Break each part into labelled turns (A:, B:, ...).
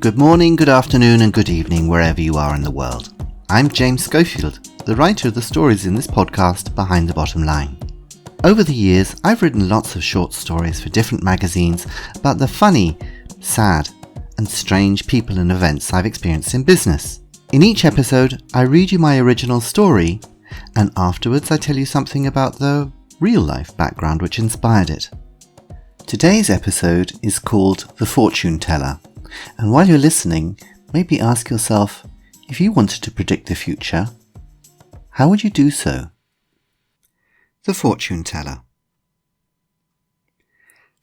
A: Good morning, good afternoon and good evening wherever you are in the world. I'm James Schofield, the writer of the stories in this podcast, Behind the Bottom Line. Over the years, I've written lots of short stories for different magazines about the funny, sad and strange people and events I've experienced in business. In each episode, I read you my original story and afterwards I tell you something about the real-life background which inspired it. Today's episode is called The Fortune Teller, and while you're listening, maybe ask yourself, if you wanted to predict the future, how would you do so? The Fortune Teller.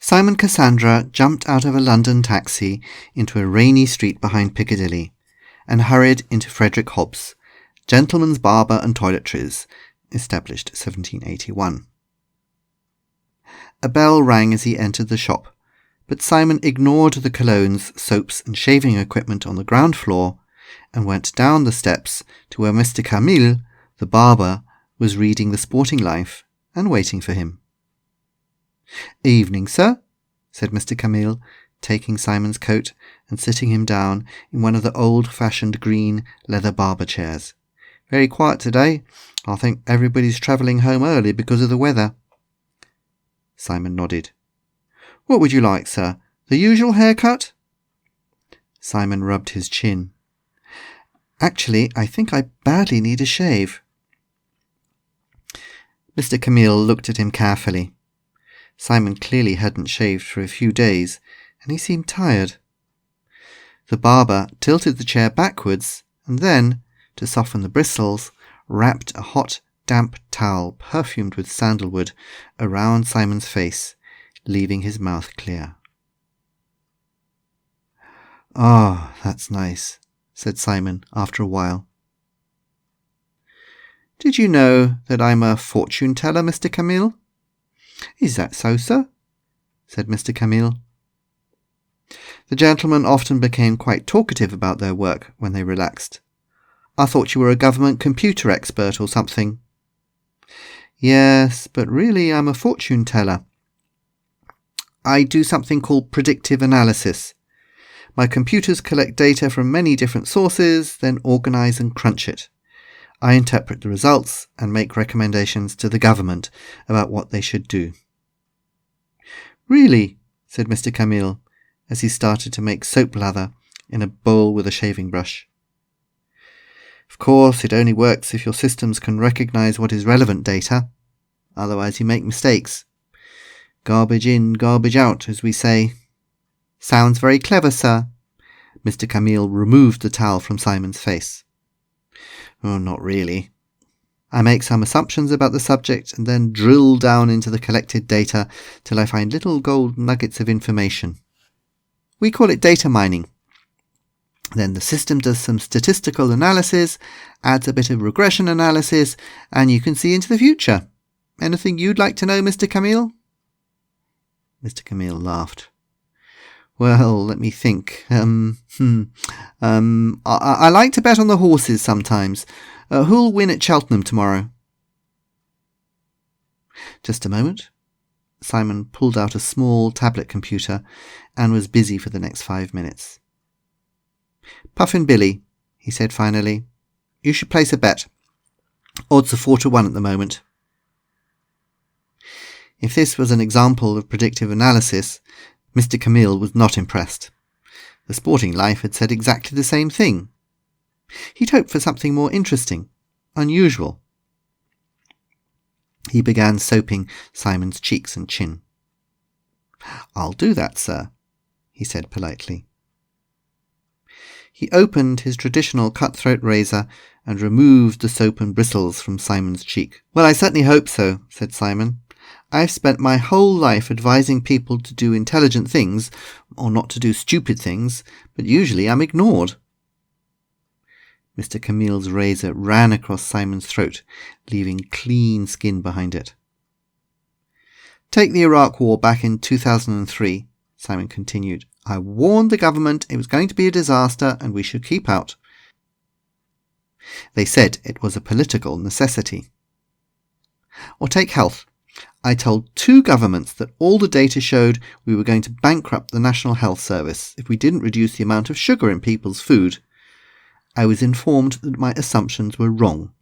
A: Simon Cassandra jumped out of a London taxi into a rainy street behind Piccadilly and hurried into Frederick Hobbs, gentleman's barber and toiletries, established 1781. A bell rang as he entered the shop, but Simon ignored the colognes, soaps and shaving equipment on the ground floor and went down the steps to where Mr Camille, the barber, was reading The Sporting Life and waiting for him. "Evening, sir," said Mr Camille, taking Simon's coat and sitting him down in one of the old-fashioned green leather barber chairs. "Very quiet today. I think everybody's travelling home early because of the weather." Simon nodded. "What would you like, sir? The usual haircut?" Simon rubbed his chin. "Actually, I think I badly need a shave." Mr Camille looked at him carefully. Simon clearly hadn't shaved for a few days, and he seemed tired. The barber tilted the chair backwards and then, to soften the bristles, wrapped a hot, damp towel perfumed with sandalwood around Simon's face, leaving his mouth clear. "Ah, that's nice," said Simon after a while. "Did you know that I'm a fortune teller, Mr Camille?" "Is that so, sir?" said Mr Camille. The gentlemen often became quite talkative about their work when they relaxed. "I thought you were a government computer expert or something." "Yes, but really I'm a fortune teller. I do something called predictive analysis. My computers collect data from many different sources, then organise and crunch it. I interpret the results and make recommendations to the government about what they should do." "Really?" said Mr Camille, as he started to make soap lather in a bowl with a shaving brush. "Of course, it only works if your systems can recognise what is relevant data. Otherwise you make mistakes. Garbage in, garbage out, as we say." "Sounds very clever, sir." Mr Camille removed the towel from Simon's face. "Oh, not really. I make some assumptions about the subject and then drill down into the collected data till I find little gold nuggets of information. We call it data mining. Then the system does some statistical analysis, adds a bit of regression analysis, and you can see into the future. Anything you'd like to know, Mr Camille?" Mr Camille laughed. "Well, let me think. I like to bet on the horses sometimes. Who'll win at Cheltenham tomorrow?" Just a moment. Simon pulled out a small tablet computer and was busy for the next 5 minutes. "Puffin Billy," he said finally. "You should place a bet. Odds are 4-1 at the moment." If this was an example of predictive analysis, Mr Camille was not impressed. The Sporting Life had said exactly the same thing. He'd hoped for something more interesting, unusual. He began soaping Simon's cheeks and chin. "I'll do that, sir," he said politely. He opened his traditional cutthroat razor and removed the soap and bristles from Simon's cheek. "Well, I certainly hope so," said Simon. "I've spent my whole life advising people to do intelligent things, or not to do stupid things, but usually I'm ignored." Mr Camille's razor ran across Simon's throat, leaving clean skin behind it. "Take the Iraq War back in 2003, Simon continued. "I warned the government it was going to be a disaster and we should keep out. They said it was a political necessity. Or take health. I told 2 governments that all the data showed we were going to bankrupt the National Health Service if we didn't reduce the amount of sugar in people's food. I was informed that my assumptions were wrong.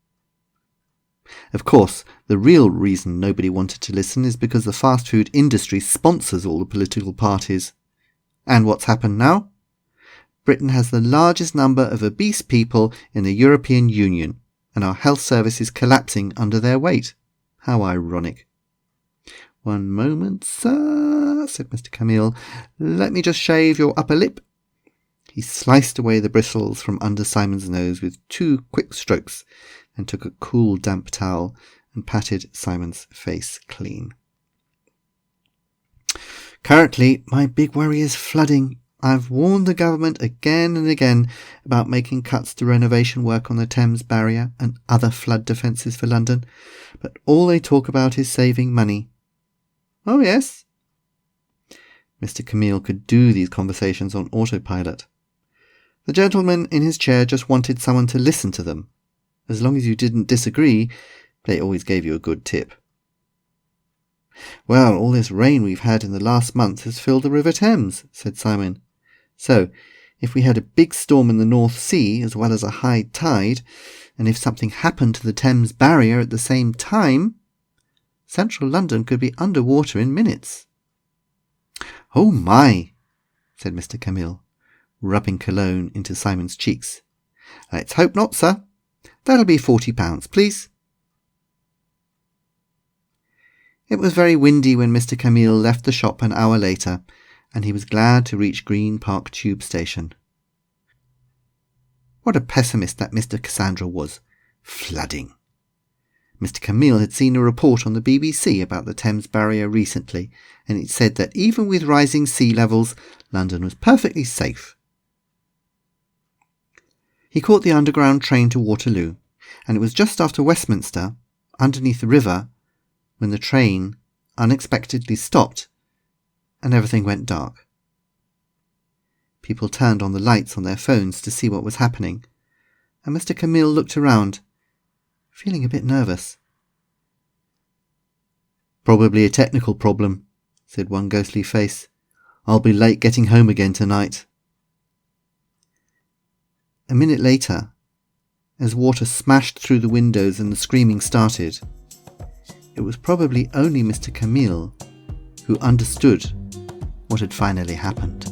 A: Of course, the real reason nobody wanted to listen is because the fast food industry sponsors all the political parties. And what's happened now? Britain has the largest number of obese people in the European Union, and our health service is collapsing under their weight. How ironic. "One moment, sir," said Mr Camille. "Let me just shave your upper lip." He sliced away the bristles from under Simon's nose with 2 quick strokes, and took a cool damp towel and patted Simon's face clean. "Currently, my big worry is flooding. I've warned the government again and again about making cuts to renovation work on the Thames Barrier and other flood defences for London, but all they talk about is saving money." "Oh, yes?" Mr Camille could do these conversations on autopilot. The gentleman in his chair just wanted someone to listen to them. As long as you didn't disagree, they always gave you a good tip. "Well, all this rain we've had in the last month has filled the River Thames," said Simon. "So, if we had a big storm in the North Sea as well as a high tide, and if something happened to the Thames Barrier at the same time, central London could be under water in minutes." "Oh my," said Mr Camille, rubbing cologne into Simon's cheeks. "Let's hope not, sir. That'll be £40, please." It was very windy when Mr Camille left the shop an hour later, and he was glad to reach Green Park Tube Station. What a pessimist that Mr Cassandra was. Flooding. Mr Camille had seen a report on the BBC about the Thames Barrier recently, and it said that even with rising sea levels, London was perfectly safe. He caught the underground train to Waterloo, and it was just after Westminster, underneath the river, when the train unexpectedly stopped and everything went dark. People turned on the lights on their phones to see what was happening, and Mr Camille looked around, feeling a bit nervous. "Probably a technical problem," said one ghostly face. "I'll be late getting home again tonight." A minute later, as water smashed through the windows and the screaming started, it was probably only Mr Camille who understood what had finally happened.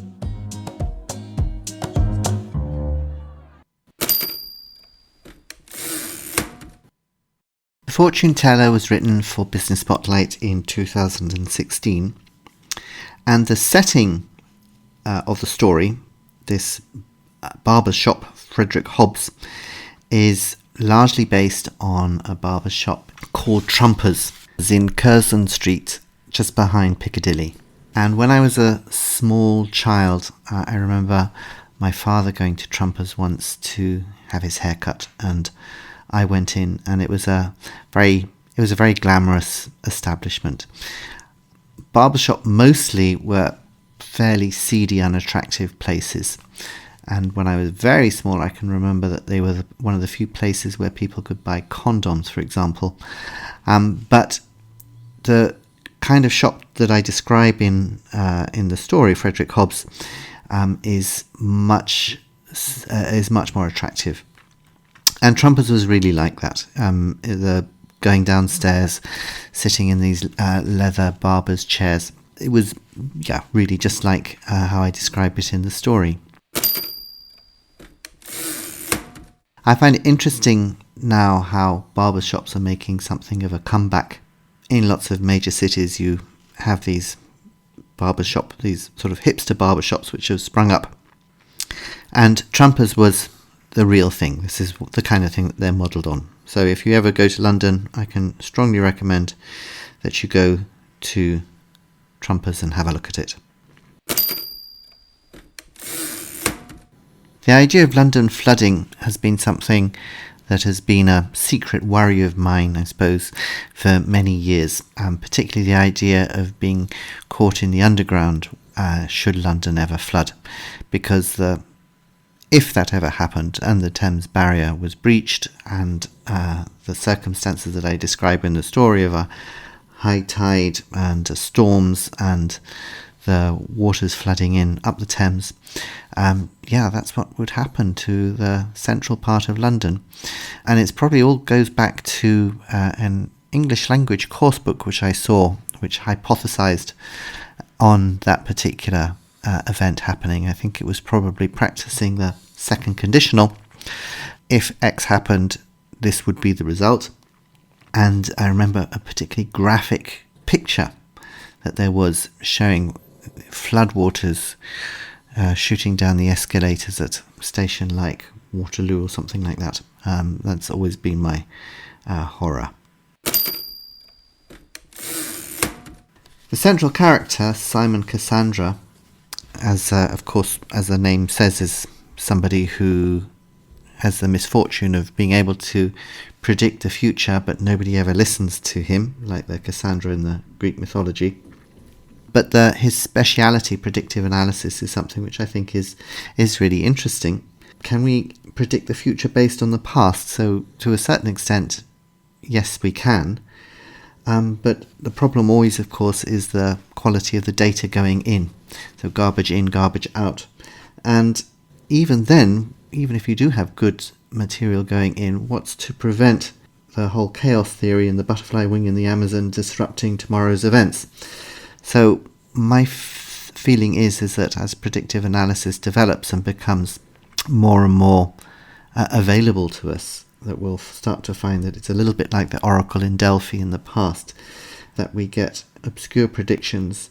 A: The Fortune Teller was written for Business Spotlight in 2016, and the setting of the story, this barber shop, Frederick Hobbs, is largely based on a barber shop called Trumpers in Curzon Street, just behind Piccadilly. And when I was a small child, I remember my father going to Trumpers once to have his hair cut, and I went in, and it was a very glamorous establishment. Barbershop mostly were fairly seedy, unattractive places. And when I was very small, I can remember that they were one of the few places where people could buy condoms, for example. But the kind of shop that I describe in the story, Frederick Hobbs, is much more attractive. And Trumpers was really like that. The going downstairs, sitting in these leather barber's chairs. It was, really just like how I describe it in the story. I find it interesting now how barbershops are making something of a comeback. In lots of major cities you have these these sort of hipster barbershops which have sprung up. And Trumpers was the real thing. This is the kind of thing that they're modelled on. So if you ever go to London, I can strongly recommend that you go to Trumpers and have a look at it. The idea of London flooding has been something that has been a secret worry of mine, I suppose, for many years, particularly the idea of being caught in the underground should London ever flood, because if that ever happened and the Thames Barrier was breached and the circumstances that I describe in the story of a high tide and storms and the waters flooding in up the Thames, that's what would happen to the central part of London. And it's probably all goes back to an English language course book which I saw, which hypothesized on that particular event happening. I think it was probably practicing the second conditional. If X happened, this would be the result. And I remember a particularly graphic picture that there was showing floodwaters shooting down the escalators at a station like Waterloo or something like that. That's always been my horror. The central character, Simon Cassandra, of course, as the name says, is somebody who has the misfortune of being able to predict the future, but nobody ever listens to him, like the Cassandra in the Greek mythology. But his speciality, predictive analysis, is something which I think is really interesting. Can we predict the future based on the past? So to a certain extent, yes, we can. But the problem always, of course, is the quality of the data going in. So garbage in, garbage out. And even then, even if you do have good material going in, what's to prevent the whole chaos theory and the butterfly wing in the Amazon disrupting tomorrow's events? So my feeling is that as predictive analysis develops and becomes more and more available to us, that we'll start to find that it's a little bit like the oracle in Delphi in the past, that we get obscure predictions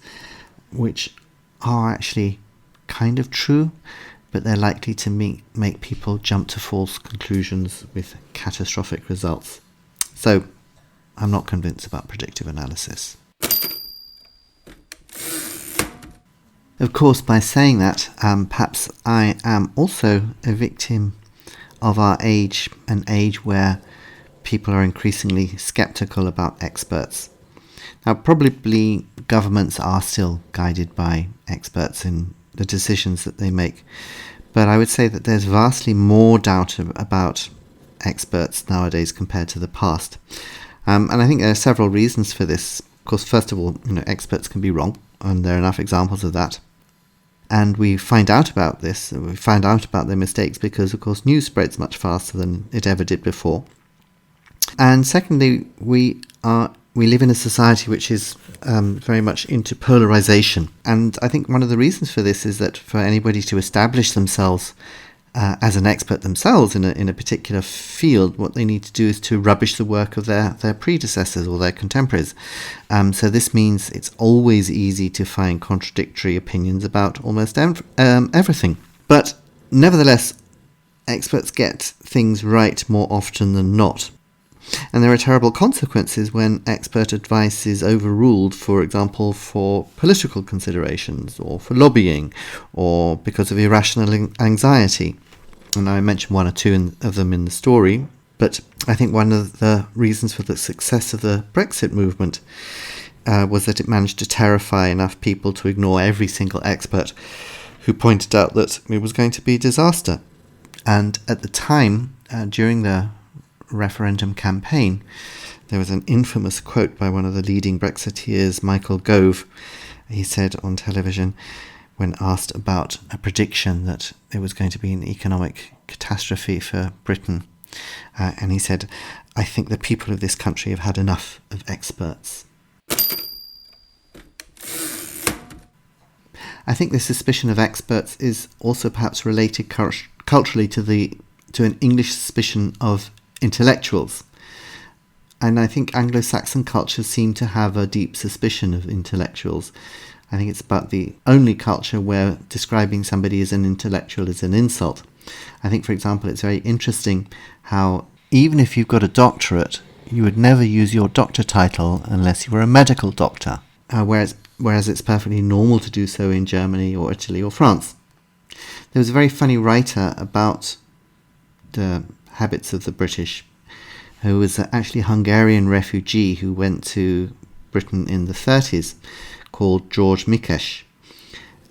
A: which are actually kind of true, but they're likely to make people jump to false conclusions with catastrophic results. So I'm not convinced about predictive analysis. Of course, by saying that, perhaps I am also a victim of our age, an age where people are increasingly sceptical about experts. Now, probably governments are still guided by experts in the decisions that they make, but I would say that there's vastly more doubt about experts nowadays compared to the past. And I think there are several reasons for this. Of course, first of all, experts can be wrong, and there are enough examples of that. And we find out about this, we find out about their mistakes because, of course, news spreads much faster than it ever did before. And secondly, we live in a society which is very much into polarization. And I think one of the reasons for this is that for anybody to establish themselves as an expert themselves in a particular field, what they need to do is to rubbish the work of their predecessors or their contemporaries. So this means it's always easy to find contradictory opinions about almost everything. But nevertheless, experts get things right more often than not. And there are terrible consequences when expert advice is overruled, for example, for political considerations or for lobbying or because of irrational anxiety. And I mentioned one or two of them in the story, but I think one of the reasons for the success of the Brexit movement was that it managed to terrify enough people to ignore every single expert who pointed out that it was going to be a disaster. And at the time, during the referendum campaign, there was an infamous quote by one of the leading Brexiteers, Michael Gove. He said on television, when asked about a prediction that there was going to be an economic catastrophe for Britain, and he said, "I think the people of this country have had enough of experts." I think the suspicion of experts is also perhaps related culturally to an English suspicion of intellectuals. And I think Anglo-Saxon cultures seem to have a deep suspicion of intellectuals. I think it's about the only culture where describing somebody as an intellectual is an insult. I think, for example, it's very interesting how even if you've got a doctorate, you would never use your doctor title unless you were a medical doctor, whereas it's perfectly normal to do so in Germany or Italy or France. There was a very funny writer about the habits of the British, who was actually a Hungarian refugee who went to Britain in the 30s, called George Mikesh.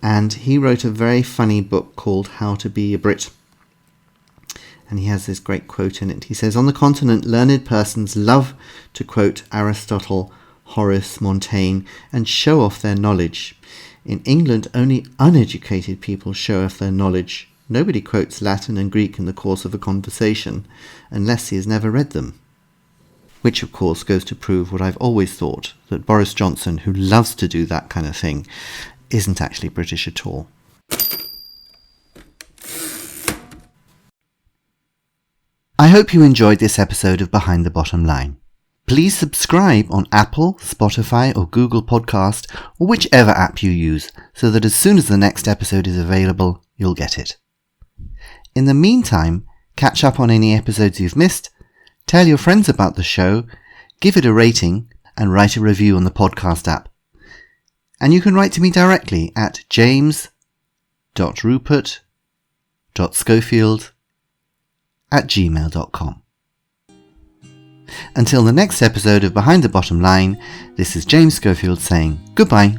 A: And he wrote a very funny book called How to Be a Brit. And he has this great quote in it. He says, "On the continent, learned persons love to quote Aristotle Horace, Montaigne, and show off their knowledge. In England, only uneducated people show off their knowledge. Nobody quotes Latin and Greek in the course of a conversation, unless he has never read them. Which, of course, goes to prove what I've always thought, that Boris Johnson, who loves to do that kind of thing, isn't actually British at all. I hope you enjoyed this episode of Behind the Bottom Line. Please subscribe on Apple, Spotify or Google Podcast or whichever app you use so that as soon as the next episode is available, you'll get it. In the meantime, catch up on any episodes you've missed, tell your friends about the show, give it a rating and write a review on the podcast app. And you can write to me directly at james.rupert.schofield@gmail.com. Until the next episode of Behind the Bottom Line, this is James Schofield saying goodbye.